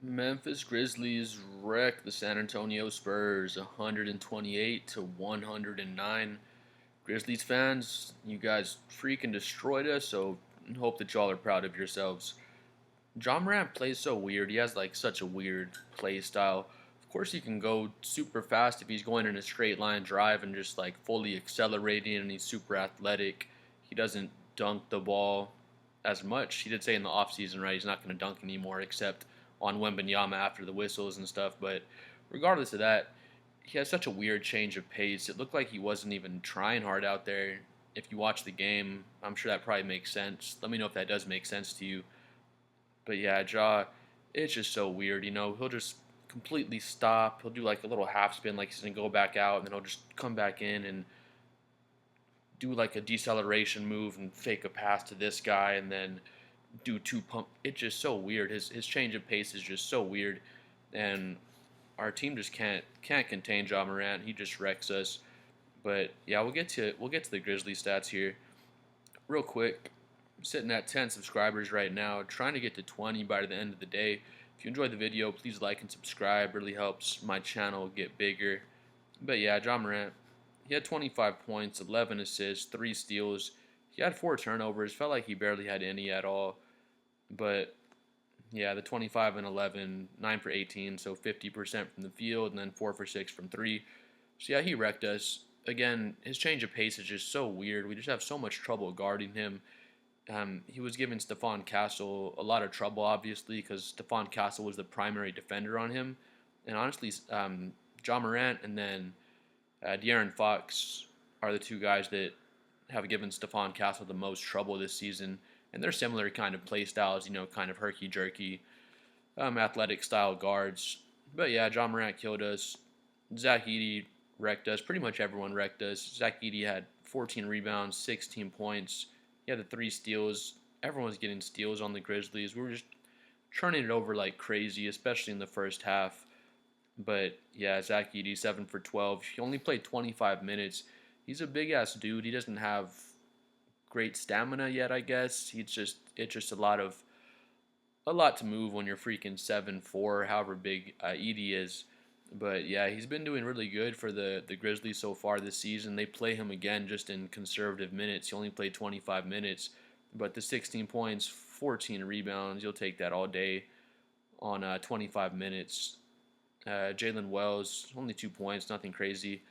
Memphis Grizzlies wreck the San Antonio Spurs 128 to 109. Grizzlies fans, you guys freaking destroyed us, so hope that y'all are proud of yourselves. John Morant plays so weird. He has like such a weird play style. Of course, he can go super fast if he's going in a straight line drive and just like fully accelerating, and he's super athletic. He doesn't dunk the ball as much. He did say in the offseason, right? He's not going to dunk anymore except on Wembanyama after the whistles and stuff. But regardless of that, he has such a weird change of pace. It looked like he wasn't even trying hard out there. If you watch the game, I'm sure that probably makes sense. Let me know if that does make sense to you. But yeah, Ja, it's just so weird. He'll just completely stop. He'll do like a little half spin, like he's gonna go back out, and then he'll just come back in and do like a deceleration move and fake a pass to this guy, and then do two pump. It's just so weird. His change of pace is just so weird, and our team just can't contain Ja Morant. He just wrecks us. But yeah, we'll get to the Grizzly stats here real quick. I'm sitting at 10 subscribers right now, trying to get to 20 by the end of the day. If you enjoyed the video, please like and subscribe. Really helps my channel get bigger. But yeah, Ja Morant, he had 25 points, 11 assists, 3 steals. He had 4 turnovers. Felt like he barely had any at all. But yeah, the 25 and 11, 9 for 18, so 50% from the field, and then 4 for 6 from 3. So yeah, he wrecked us. Again, his change of pace is just so weird. We just have so much trouble guarding him. He was giving Stephon Castle a lot of trouble, obviously, because Stephon Castle was the primary defender on him. And honestly, Ja Morant and then De'Aaron Fox are the two guys that have given Stephon Castle the most trouble this season. And they're similar kind of play styles, kind of herky-jerky, athletic style guards. But yeah, Ja Morant killed us. Zach Edey wrecked us. Pretty much everyone wrecked us. Zach Edey had 14 rebounds, 16 points. He had the 3 steals. Everyone was getting steals on the Grizzlies. We were just turning it over like crazy, especially in the first half. But yeah, Zach Edey, 7 for 12. He only played 25 minutes. He's a big ass dude. He doesn't have great stamina yet, I guess. It's just a lot to move when you're freaking 7'4", however big Edey is. But yeah, he's been doing really good for the Grizzlies so far this season. They play him again just in conservative minutes. He only played 25 minutes, but the 16 points, 14 rebounds, you'll take that all day on 25 minutes. Jalen Wells, only 2 points, nothing crazy.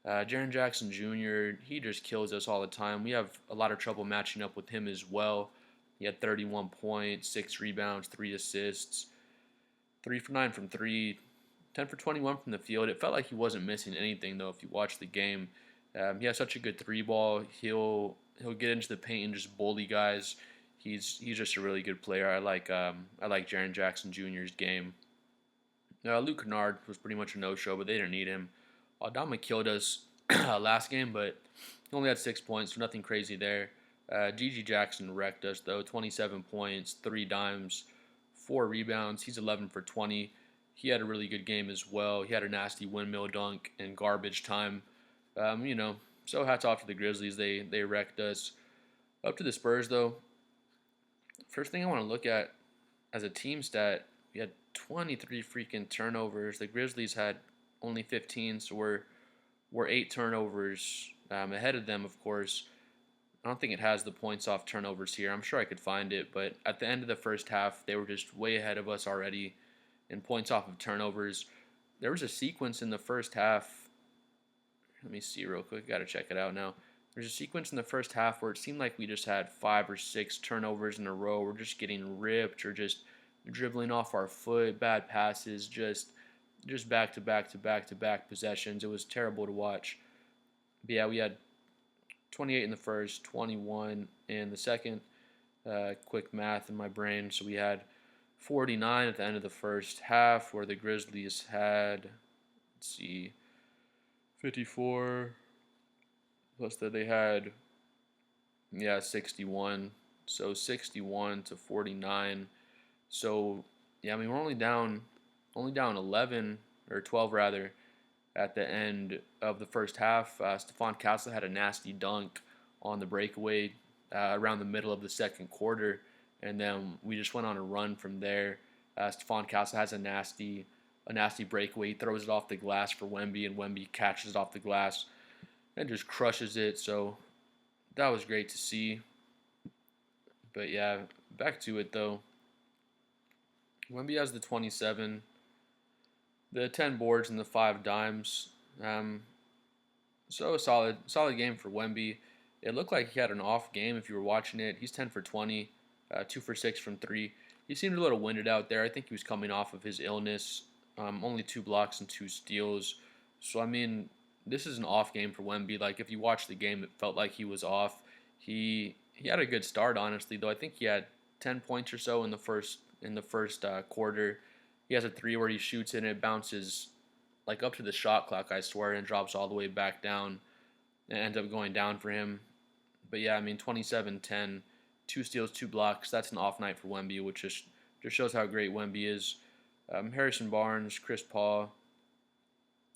Jaren Jackson Jr., he just kills us all the time. We have a lot of trouble matching up with him as well. He had 31 points, 6 rebounds, 3 assists, 3 for 9 from 3, 10 for 21 from the field. It felt like he wasn't missing anything, though, if you watch the game. He has such a good 3 ball. He'll get into the paint and just bully guys. He's just a really good player. I like Jaren Jackson Jr.'s game. Luke Kennard was pretty much a no-show, but they didn't need him. Aldama killed us last game, but he only had 6 points, so nothing crazy there. Gigi Jackson wrecked us, though. 27 points, 3 dimes, 4 rebounds. He's 11 for 20. He had a really good game as well. He had a nasty windmill dunk in garbage time. So hats off to the Grizzlies. They wrecked us. Up to the Spurs, though. First thing I want to look at as a team stat, we had 23 freaking turnovers. The Grizzlies had only 15, so we're 8 turnovers ahead of them, of course. I don't think it has the points off turnovers here. I'm sure I could find it, but at the end of the first half, they were just way ahead of us already in points off of turnovers. There was a sequence in the first half. Let me see real quick. Got to check it out now. There's a sequence in the first half where it seemed like we just had 5 or 6 turnovers in a row. We're just getting ripped or just dribbling off our foot, bad passes, just back to back to back to back possessions. It was terrible to watch. But yeah, we had 28 in the first, 21 in the second. Quick math in my brain. So we had 49 at the end of the first half, where the Grizzlies had, 54. Plus that they had, 61. So 61 to 49. So yeah, I mean we're only down 11 or 12 rather at the end of the first half. Stephon Castle had a nasty dunk on the breakaway around the middle of the second quarter, and then we just went on a run from there. Stephon Castle has a nasty breakaway. He throws it off the glass for Wemby, and Wemby catches it off the glass and just crushes it. So that was great to see. But yeah, back to it though. Wemby has the 27, the 10 boards, and the 5 dimes. Um, so a solid game for Wemby. It looked like he had an off game if you were watching it. He's 10 for 20, 2 for 6 from 3. He seemed a little winded out there. I think he was coming off of his illness. Only 2 blocks and 2 steals. So, I mean, this is an off game for Wemby. Like, if you watch the game, it felt like he was off. He had a good start, honestly, though. I think he had 10 points or so in the first quarter. He has a 3 where he shoots it and it bounces like up to the shot clock, I swear, and drops all the way back down and ends up going down for him. But yeah, I mean, 27-10, 2 steals, 2 blocks. That's an off night for Wemby, which just shows how great Wemby is. Harrison Barnes, Chris Paul.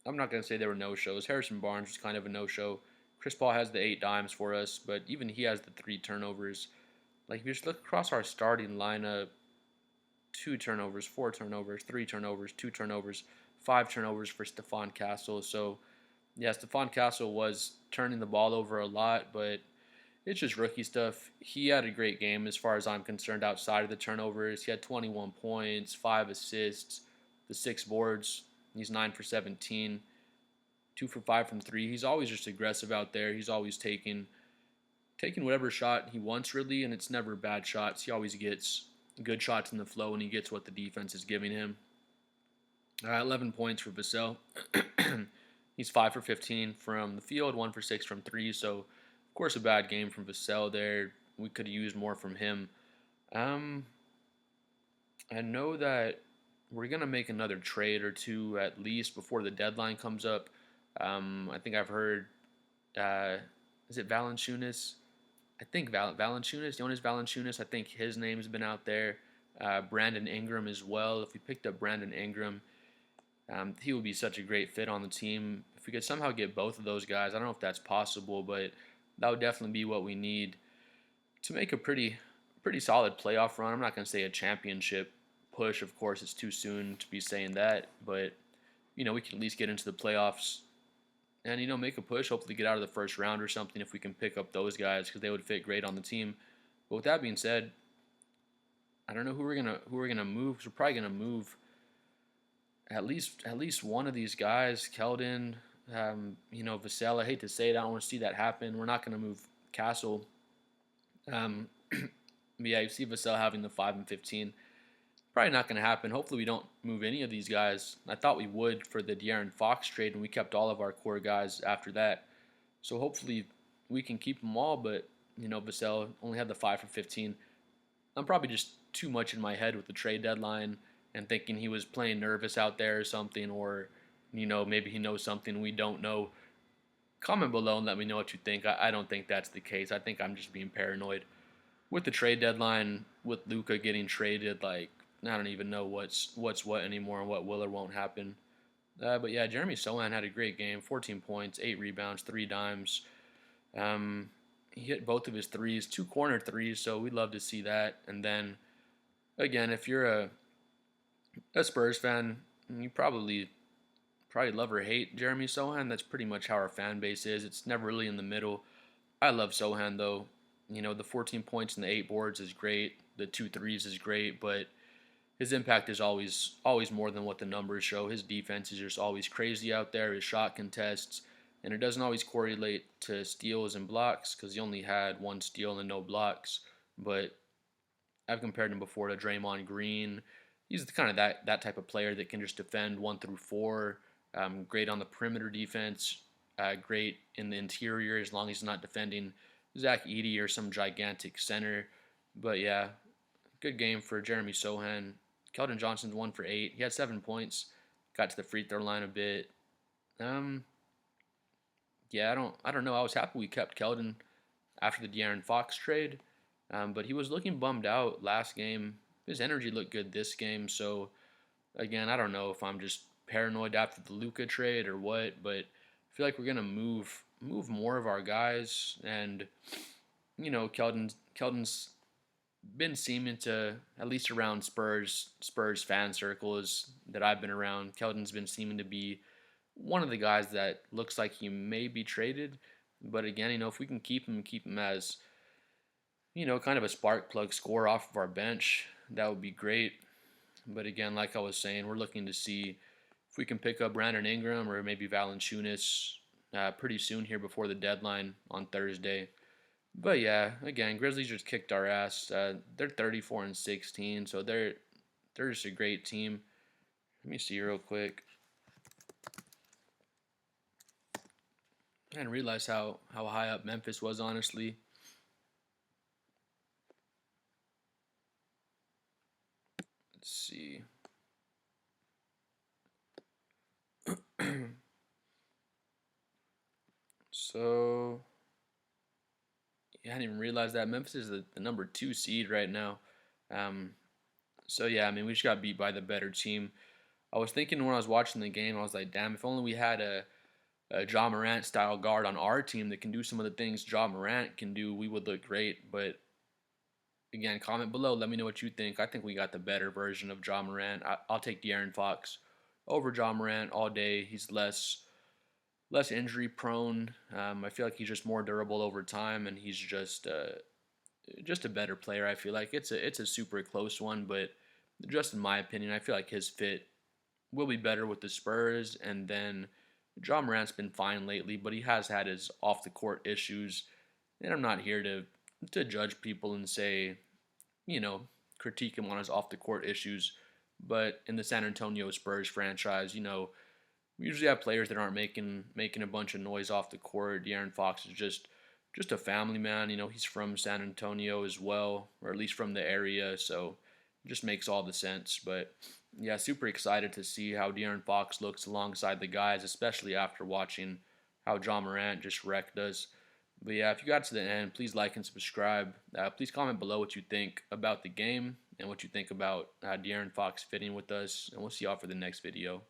I'm not going to say there were no shows. Harrison Barnes was kind of a no show. Chris Paul has the 8 dimes for us, but even he has the 3 turnovers. Like, if you just look across our starting lineup, 2 turnovers, 4 turnovers, 3 turnovers, 2 turnovers, 5 turnovers for Stephon Castle. So, yeah, Stephon Castle was turning the ball over a lot, but it's just rookie stuff. He had a great game as far as I'm concerned outside of the turnovers. He had 21 points, 5 assists, the 6 boards. He's 9 for 17, 2 for 5 from 3. He's always just aggressive out there. He's always taking whatever shot he wants, really, and it's never bad shots. He always gets good shots in the flow, and he gets what the defense is giving him. 11 points for Vassell. He's 5 for 15 from the field, 1 for 6 from 3. So, of course, a bad game from Vassell there. We could have used more from him. I know that we're going to make another trade or two at least before the deadline comes up. I think I've heard, is it Valanciunas? I think Valanciunas, Jonas Valanciunas, I think his name's been out there. Brandon Ingram as well. If we picked up Brandon Ingram, he would be such a great fit on the team. If we could somehow get both of those guys, I don't know if that's possible, but that would definitely be what we need to make a pretty solid playoff run. I'm not going to say a championship push. Of course, it's too soon to be saying that, but we can at least get into the playoffs and make a push. Hopefully, get out of the first round or something if we can pick up those guys because they would fit great on the team. But with that being said, I don't know who we're gonna move. We're probably gonna move at least one of these guys, Keldon, Vassell. I hate to say it, I don't want to see that happen. We're not gonna move Castle. But yeah, you see Vassell having the 5 and 15. Probably not going to happen. Hopefully we don't move any of these guys. I thought we would for the De'Aaron Fox trade, and we kept all of our core guys after that. So hopefully we can keep them all, but, Vassell only had the 5 for 15. I'm probably just too much in my head with the trade deadline and thinking he was playing nervous out there or something, or, maybe he knows something we don't know. Comment below and let me know what you think. I don't think that's the case. I think I'm just being paranoid. With the trade deadline, with Luka getting traded, like, I don't even know what's what anymore and what will or won't happen. But yeah, Jeremy Sohan had a great game. 14 points, 8 rebounds, 3 dimes. He hit both of his threes, 2 corner threes, so we'd love to see that. And then, again, if you're a Spurs fan, you probably love or hate Jeremy Sohan. That's pretty much how our fan base is. It's never really in the middle. I love Sohan, though. The 14 points and the 8 boards is great. The 2 threes is great, but his impact is always more than what the numbers show. His defense is just always crazy out there. His shot contests, and it doesn't always correlate to steals and blocks because he only had 1 steal and no blocks. But I've compared him before to Draymond Green. He's kind of that type of player that can just defend 1 through 4. Great on the perimeter defense. Great in the interior as long as he's not defending Zach Edey or some gigantic center. But yeah, good game for Jeremy Sohan. Keldon Johnson's 1 for 8. He had 7 points. Got to the free throw line a bit. Yeah, I don't know. I was happy we kept Keldon after the De'Aaron Fox trade, but he was looking bummed out last game. His energy looked good this game. So again, I don't know if I'm just paranoid after the Luka trade or what, but I feel like we're gonna move more of our guys, and Keldon's been seeming to, at least around Spurs fan circles that I've been around, Keldon's been seeming to be one of the guys that looks like he may be traded. But again, if we can keep him as kind of a spark plug scorer off of our bench, that would be great. But again, like I was saying, we're looking to see if we can pick up Brandon Ingram or maybe Valanciunas pretty soon here before the deadline on Thursday. But yeah, again, Grizzlies just kicked our ass. They're 34-16, so they're just a great team. Let me see real quick. I didn't realize how high up Memphis was, honestly. Let's see. So, yeah, I didn't even realize that Memphis is the number 2 seed right now. Um, so yeah, I mean, we just got beat by the better team. I was thinking when I was watching the game, I was like, damn, if only we had a Ja Morant style guard on our team that can do some of the things Ja Morant can do, we would look great. But again, comment below. Let me know what you think. I think we got the better version of Ja Morant. I'll take De'Aaron Fox over Ja Morant all day. He's less injury prone. I feel like he's just more durable over time, and he's just a better player. I feel like it's a super close one, but just in my opinion, I feel like his fit will be better with the Spurs. And then John Morant's been fine lately, but he has had his off the court issues. And I'm not here to judge people and say, you know, critique him on his off the court issues. But in the San Antonio Spurs franchise, we usually have players that aren't making a bunch of noise off the court. De'Aaron Fox is just a family man. He's from San Antonio as well, or at least from the area, so it just makes all the sense. But yeah, super excited to see how De'Aaron Fox looks alongside the guys, especially after watching how John Morant just wrecked us. But yeah, if you got to the end, please like and subscribe. Please comment below what you think about the game and what you think about De'Aaron Fox fitting with us, and we'll see y'all for the next video.